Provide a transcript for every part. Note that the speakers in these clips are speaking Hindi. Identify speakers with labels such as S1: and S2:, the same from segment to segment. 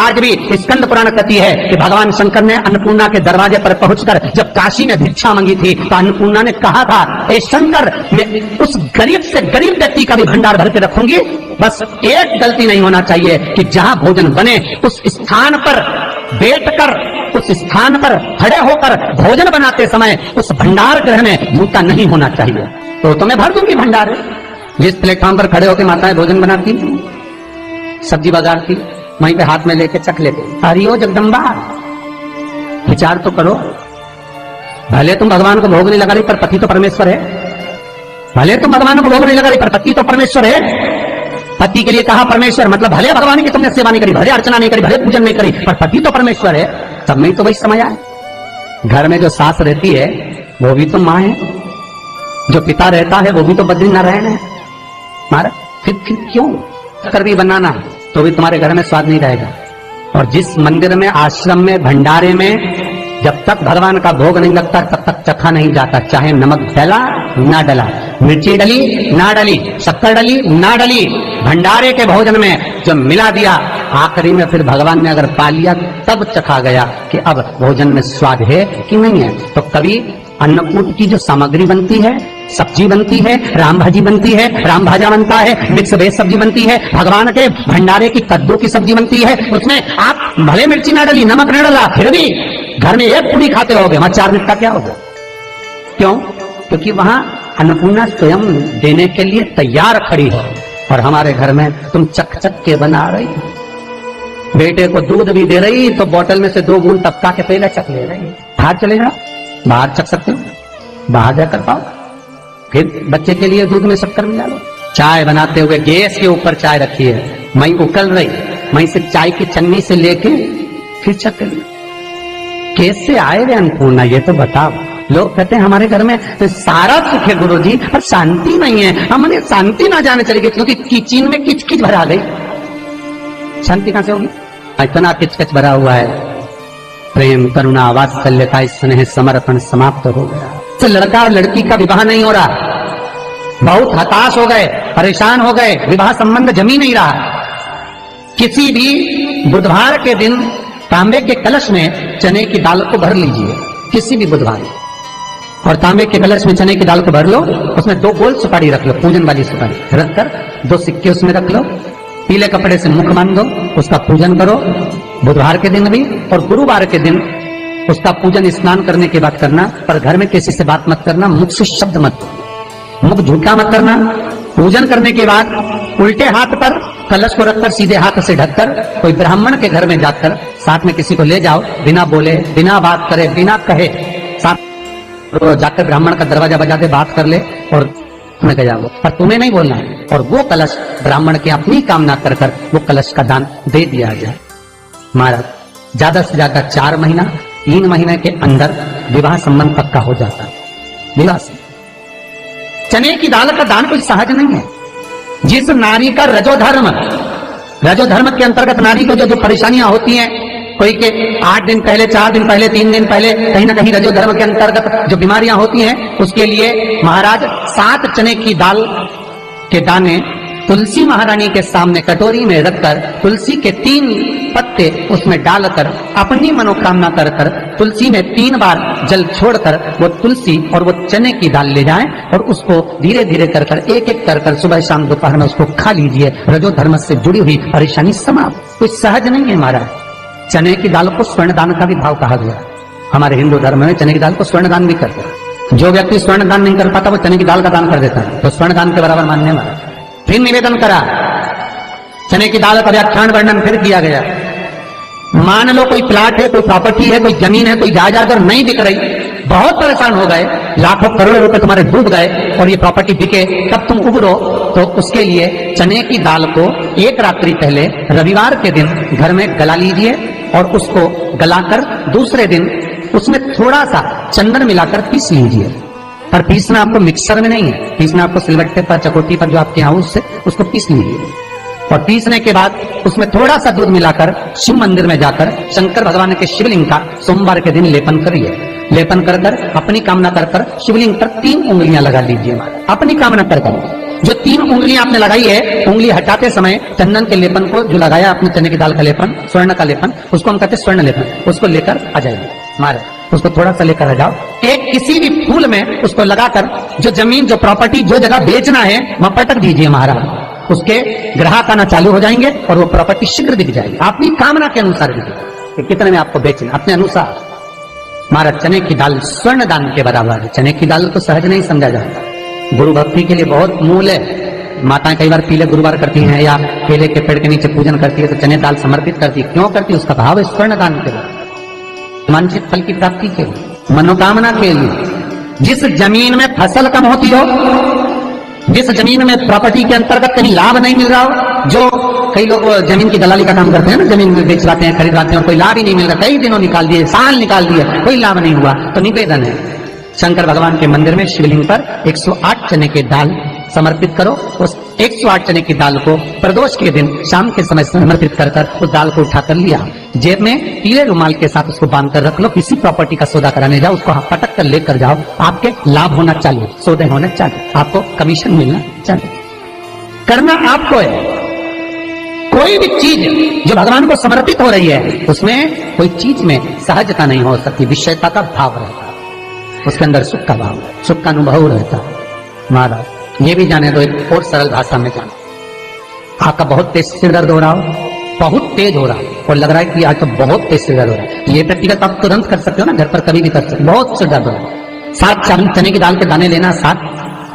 S1: आज भी स्कंद पुराण कहती है कि भगवान शंकर ने अन्नपूर्णा के दरवाजे पर पहुंचकर जब काशी में भिक्षा मांगी थी तो अन्नपूर्णा ने कहा था, ए शंकर, मैं उस गरीब से गरीब व्यक्ति का भी भंडार भर के रखूंगी, बस एक गलती नहीं होना चाहिए कि जहां भोजन बने उस स्थान पर बैठकर, उस स्थान पर खड़े होकर भोजन बनाते समय उस भंडार गृह में जूता नहीं होना चाहिए। तो तुम्हें भर दूंगी भंडार। जिस प्लेटफॉर्म पर खड़े होकर माताएं भोजन बनाती, सब्जी बाजारती, वहीं पे हाथ में लेके चख लेते। हरिओ जगदम्बा, विचार तो करो। भले तुम भगवान को भोग नहीं लगा रही पर पति तो परमेश्वर है। भले तुम भगवान को भोग नहीं लगा रही पर पति तो परमेश्वर है। पति के लिए कहा परमेश्वर, मतलब भले भगवान की तुमने सेवा नहीं करी, भले अर्चना नहीं करी, भले पूजन नहीं करी, पर पति तो परमेश्वर है। तब में तो वही समझ आए। घर में जो सास रहती है वो भी तो माँ है, जो पिता रहता है वो भी तो बद्रीनारायण है। मारा फिर क्यों कर भी बनाना तो भी तुम्हारे घर में स्वाद नहीं रहेगा। और जिस मंदिर में, आश्रम में, भंडारे में जब तक भगवान का भोग नहीं लगता तब तक चखा नहीं जाता, चाहे नमक डला ना डला, मिर्ची डली ना डली, शक्कर डली ना डली, भंडारे के भोजन में जो मिला दिया आखिरी में फिर भगवान ने अगर पा लिया तब चखा गया कि अब भोजन में स्वाद है कि नहीं है। तो कभी अन्नकूट की जो सामग्री बनती है, सब्जी बनती है, राम भाजी बनती है, राम भाजा बनता है, मिक्स वेज सब्जी बनती है, भगवान के भंडारे की कद्दू की सब्जी बनती है, उसमें आप भले मिर्ची ना डली, नमक ना डला, फिर भी घर में एक पूरी खाते रहोगे, वहां 4 मिनट का क्या होगा? क्यों? क्योंकि वहां अन्नपूर्णा स्वयं देने के लिए तैयार खड़ी है। और हमारे घर में तुम चक चक के बना रही, बेटे को दूध भी दे रही तो बोतल में से 2 बूंद टपका के पहले चख ले रही। बाहर चले जाओ, बाहर चख सकते हो, बाहर जाकर पाओ, फिर बच्चे के लिए दूध में शक्कर मिला लो। चाय बनाते हुए गैस के ऊपर चाय रखी है, मई उकल रही, मई से चाय की चन्नी से लेके फिर चख ली। कैसे आए वे अन्नपूर्णा, ये तो बताओ। लोग कहते हैं हमारे घर में सारा सुख है गुरुजी, पर शांति नहीं है। हमने शांति ना जाने चली गई क्योंकि किचन में किचकिच भरा गई। शांति कहां से होगी? इतना किचकिच भरा हुआ है। प्रेम, करुणा, वात्सल्य, स्नेह, समर्पण समाप्त हो गया। तो लड़का और लड़की का विवाह नहीं हो रहा, बहुत हताश हो गए, परेशान हो गए, विवाह संबंध जमी नहीं रहा। किसी भी बुधवार के दिन तांबे के कलश में चने की दाल को भर लीजिए, किसी भी बुधवार, और तांबे के कलश में चने की दाल को भर लो, उसमें 2 गोल सुपारी रख लो, पूजन वाली सुपारी रखकर 2 सिक्के उसमें रख लो, पीले कपड़े से मुख बांध दो, उसका पूजन करो बुधवार के दिन भी, और गुरुवार के दिन उसका पूजन स्नान करने के बाद करना। पर घर में किसी से बात मत करना, मुख से शब्द मत, मुख झूठा मत करना। पूजन करने के बाद उल्टे हाथ पर कलश को रखकर सीधे हाथ से ढककर कोई ब्राह्मण के घर में जाकर साथ में किसी को ले जाओ, बिना बोले, बिना बात करे, बिना कहे, साथ जाकर ब्राह्मण का दरवाजा बजा दे, बात कर ले और तुम्हें गया वो, पर तुम्हें नहीं बोलना है। और वो कलश ब्राह्मण की अपनी कामना कर कर वो कलश का दान दे दिया जाए। महाराज ज्यादा से ज्यादा 4 महीना 3 महीने के अंदर विवाह संबंध पक्का हो जाता है। विवाह से चने की दाल का दान कोई सहज नहीं है। जिस नारी का रजोधर्म के अंतर्गत नारी को जो परेशानियां होती हैं, कोई के 8 दिन पहले, 4 दिन पहले, 3 दिन पहले कहीं ना कहीं रजोधर्म के अंतर्गत जो बीमारियां होती हैं, उसके लिए महाराज 7 चने की दाल के दाने तुलसी महारानी के सामने कटोरी में रखकर तुलसी के 3 पत्ते उसमें डालकर अपनी मनोकामना कर कर तुलसी में 3 बार जल छोड़कर वो तुलसी और वो चने की दाल ले जाएं और उसको धीरे धीरे कर कर एक एक कर कर सुबह शाम दोपहर में उसको खा लीजिए। रजो धर्म से जुड़ी हुई परेशानी समाप्त। कुछ सहज नहीं है महाराज। चने की दाल को स्वर्ण दान का भी भाव कहा गया। हमारे हिंदू धर्म में चने की दाल को स्वर्ण दान भी करते हैं। जो व्यक्ति स्वर्ण दान नहीं कर पाता वो चने की दाल का दान कर देता है, तो स्वर्ण दान के बराबर मानने वाला। फिर निवेदन करा, चने की दाल का व्याख्यान वर्णन फिर किया गया। मान लो कोई प्लाट है, कोई प्रॉपर्टी है, कोई जमीन है, कोई जायदाद अगर नहीं बिक रही, बहुत परेशान हो गए, लाखों करोड़ों रुपए तुम्हारे डूब गए और ये प्रॉपर्टी बिके, तब तुम उबरो, तो उसके लिए चने की दाल को 1 रात्रि पहले रविवार के दिन घर में गला लीजिए और उसको गलाकर दूसरे दिन उसमें थोड़ा सा चंदन मिलाकर पीस लीजिए। पर पीसना आपको मिक्सर में नहीं है, पीसना आपको सिलबट्टे पर, चकोटी पर जो आपके यहाँ उससे उसको पीस लीजिए। और पीसने के बाद उसमें थोड़ा सा दूध मिलाकर शिव मंदिर में जाकर शंकर भगवान के शिवलिंग का सोमवार के दिन लेपन करिए। लेपन कर कर अपनी कामना कर कर शिवलिंग पर 3 उंगलियां लगा लीजिए। अपनी कामना कर कर जो 3 उंगलियां आपने लगाई है, उंगली हटाते समय चंदन के लेपन को जो लगाया आपने, चने की दाल का लेपन, स्वर्ण का लेपन, उसको हम कहते हैं स्वर्ण लेपन, उसको लेकर आ जाइए महाराज, उसको थोड़ा सा लेकर आ जाओ। एक किसी भी फूल में उसको लगाकर जो जमीन, जो प्रॉपर्टी, जो जगह बेचना है वहां पटक दीजिए महाराज। उसके ग्राहक आना चालू हो जाएंगे और वो प्रॉपर्टी शीघ्र बिक जाएगी, अपनी कामना के अनुसार बिकेगी कि कितने में आपको बेचना, अपने अनुसार। महाराज चने की दाल स्वर्ण दान के बराबर है। चने की दाल को सहज नहीं समझा जाता, गुरु भक्ति के लिए बहुत मूल है। माताएं कई बार पीले गुरुवार करती हैं या केले के पेड़ के नीचे पूजन करती है तो चने दाल समर्पित करती है। क्यों करती है? उसका भाव है स्वर्ण दान के लिए, वांछित फल की प्राप्ति के लिए, मनोकामना के लिए। जिस जमीन में फसल कम होती हो, जिस जमीन में प्रॉपर्टी के अंतर्गत कहीं लाभ नहीं मिल रहा हो, जो कई लोग जमीन की दलाली का काम करते हैं ना, जमीन में बेचवाते हैं, खरीदवाते हैं और कोई लाभ ही नहीं मिल रहा, कई दिनों निकाल दिए, साल निकाल दिए, कोई लाभ नहीं हुआ, तो निवेदन है शंकर भगवान के मंदिर में शिवलिंग पर 108 चने की दाल समर्पित करो। उस 108 चने की दाल को प्रदोष के दिन शाम के समय समर्पित कर उस दाल को उठाकर लिया, जेब में पीले रुमाल के साथ उसको बांध कर रख लो। किसी प्रॉपर्टी का सौदा कराने जाओ, उसको पटक कर लेकर जाओ, आपके लाभ होना चाहिए, सौदे होने चाहिए, आपको कमीशन मिलना चाहिए। करना आपको है। कोई भी चीज जो भगवान को समर्पित हो रही है उसमें कोई चीज में सहजता नहीं हो सकती, विषयता का भाव रहता है, उसके अंदर सुख का भाव, सुख का अनुभव रहता है। महाराज ये भी जाने दो, एक और सरल भाषा में जानो, आपका बहुत तेज सिर दर्द हो रहा हो, बहुत तेज हो रहा है और लग रहा है कि आज तो बहुत तेज सिर दर्द हो रहा है, ये व्यक्तिगत आप तुरंत कर सकते हो ना, घर पर कभी भी कर सकते हो। बहुत सिर दर्द हो रहा है, 7 चने की दाल के दाने लेना 7,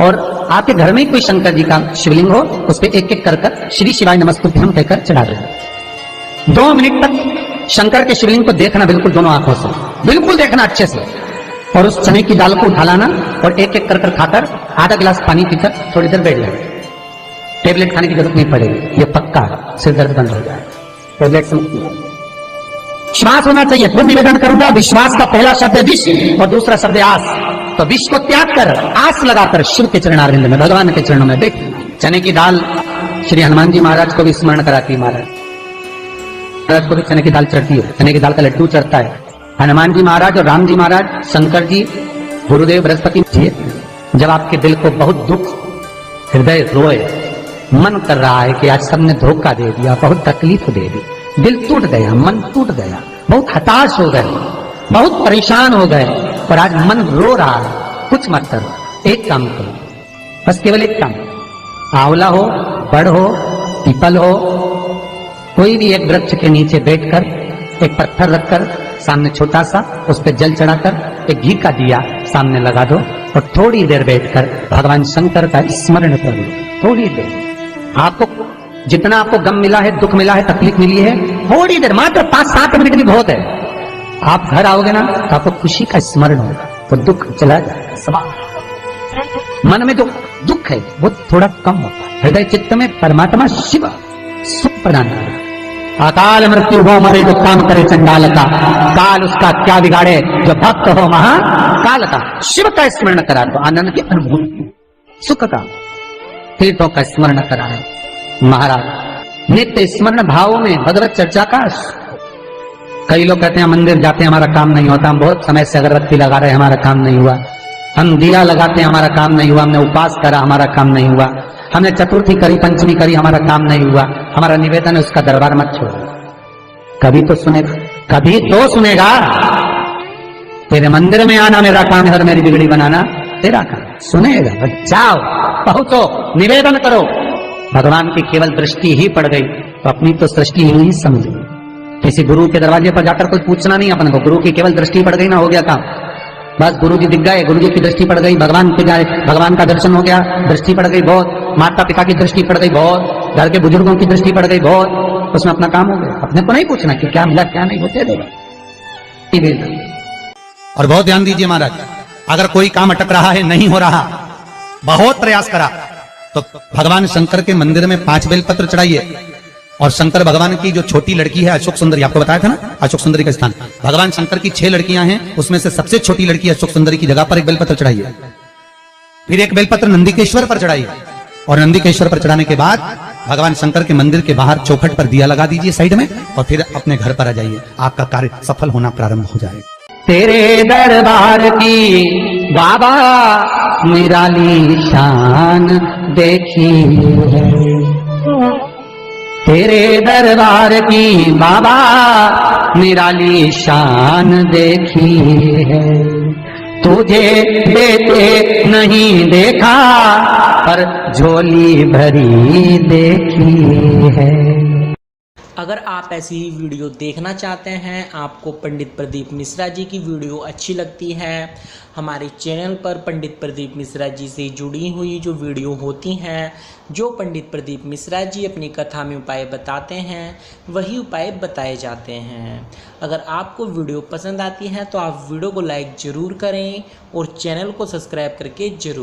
S1: और आपके घर में कोई शंकर जी का शिवलिंग हो, उस पर एक एक कर श्री शिवाय नमस्तुभ्यम कहकर चढ़ा देना। 2 मिनट तक शंकर के शिवलिंग को देखना, बिल्कुल दोनों आंखों से, बिल्कुल देखना अच्छे से, और उस चने की दाल को उठा लाना और एक एक कर खाकर आधा गिलास पानी पीकर थोड़ी देर बैठ जाए। टेबलेट खाने की जरूरत नहीं पड़ेगी, ये पक्का सिर दर्द बंद हो जाए, टेबलेट से मुक्ति। विश्वास होना चाहिए। खुद निवेदन करूंगा, विश्वास का पहला शब्द है विष और दूसरा शब्द है आस। तो विष को त्याग कर आस लगाकर शिव के चरणारविंद में, भगवान के चरणों में बैठ। चने की दाल श्री हनुमान जी महाराज को भी स्मरण कराती है, महाराज को भी चने की दाल चढ़ती है, चने की दाल का लड्डू चढ़ता है। हनुमान जी महाराज और राम जी महाराज, शंकर जी, गुरुदेव बृहस्पति जी, जब आपके दिल को बहुत दुख, हृदय रोए, मन कर रहा है कि आज सबने धोखा दे दिया, बहुत तकलीफ दे दी, दिल टूट गया, मन टूट गया, बहुत हताश हो गए, बहुत परेशान हो गए और आज मन रो रहा है, कुछ मत करो, एक काम करो, बस केवल एक काम, आंवला हो, बड़ हो, पीपल हो, कोई भी एक वृक्ष के नीचे बैठकर एक पत्थर रखकर सामने छोटा सा, उस पर जल चढ़ाकर एक घी का दिया सामने लगा दो और थोड़ी देर बैठकर भगवान शंकर का स्मरण कर लो। थोड़ी देर, आपको जितना आपको गम मिला है, दुख मिला है, तकलीफ मिली है, थोड़ी देर, मात्र 5-7 मिनट भी बहुत है। आप घर आओगे ना तो आपको खुशी का स्मरण होगा, तो दुख चला जाएगा, सब मन में जो दुख है वो थोड़ा कम होता है। हृदय चित्त में परमात्मा शिव सुख प्रदान करेगा। अकाल मृत्यु हो मरे जो काम करे चंडाल का, काल उसका क्या बिगाड़े जो भक्त हो महाकाल का। शिव का स्मरण करा तो आनंद की अनुभूति, सुख का, तीर्थों का स्मरण कराए महाराज। नित्य स्मरण भावों में भगवत चर्चा का। कई लोग कहते हैं मंदिर जाते हैं हमारा काम नहीं होता, हम बहुत समय से अगरबत्ती लगा रहे हैं हमारा काम नहीं हुआ, हम दिया लगाते हैं हमारा काम नहीं हुआ, हमने उपवास करा हमारा काम नहीं हुआ, हमने चतुर्थी करी, पंचमी करी, हमारा काम नहीं हुआ। हमारा निवेदन है उसका दरबार मत छोड़ो, कभी तो सुनेगा, कभी तो सुनेगा। तेरे मंदिर में आना मेरा काम है और मेरी बिगड़ी बनाना तेरा काम, सुनेगा। जाओ, पहुंचो, निवेदन करो। भगवान की केवल दृष्टि ही पड़ गई तो अपनी तो सृष्टि ही समझ गई। किसी गुरु के दरवाजे पर जाकर कोई पूछना नहीं अपन को, गुरु की केवल दृष्टि पड़ गई ना, हो गया काम। बस गुरु जी दिख गए, गुरु जी की दृष्टि पड़ गई, भगवान पे जाए, भगवान का दर्शन हो गया, दृष्टि पड़ गई बहुत, माता पिता की दृष्टि पड़ गई बहुत, घर के बुजुर्गों की दृष्टि पड़ गई बहुत, उसमें अपना काम हो गया। अपने को नहीं पूछना कि क्या मिला क्या नहीं, होते देगा।
S2: और बहुत ध्यान दीजिए महाराज, अगर कोई काम अटक रहा है, नहीं हो रहा, बहुत प्रयास करा, तो भगवान शंकर के मंदिर में 5 बेलपत्र चढ़ाइए। और शंकर भगवान की जो छोटी लड़की है अशोक सुंदरी, आपको बताया था ना अशोक सुंदरी का स्थान, भगवान शंकर की 6 लड़कियां हैं, उसमें से सबसे छोटी लड़की अशोक सुंदरी की जगह पर एक बेलपत्र चढ़ाइए। फिर एक बेलपत्र नंदीकेश्वर पर चढ़ाइए और नंदीकेश्वर पर चढ़ाने के बाद भगवान शंकर के मंदिर के बाहर चौखट पर दिया लगा दीजिए साइड में, और फिर अपने घर पर आ जाइए, आपका कार्य सफल होना प्रारंभ हो जाएगा।
S1: तेरे दरबार की बाबा निराली शान देखी है, तेरे दरबार की बाबा निराली शान देखी है। तुझे देते नहीं देखा पर झोली भरी देखी है।
S3: अगर आप ऐसी ही वीडियो देखना चाहते हैं, आपको पंडित प्रदीप मिश्रा जी की वीडियो अच्छी लगती है, हमारे चैनल पर पंडित प्रदीप मिश्रा जी से जुड़ी हुई जो वीडियो होती हैं, जो पंडित प्रदीप मिश्रा जी अपनी कथा में उपाय बताते हैं, वही उपाय बताए जाते हैं। अगर आपको वीडियो पसंद आती है तो आप वीडियो को लाइक ज़रूर करें और चैनल को सब्सक्राइब करके ज़रूर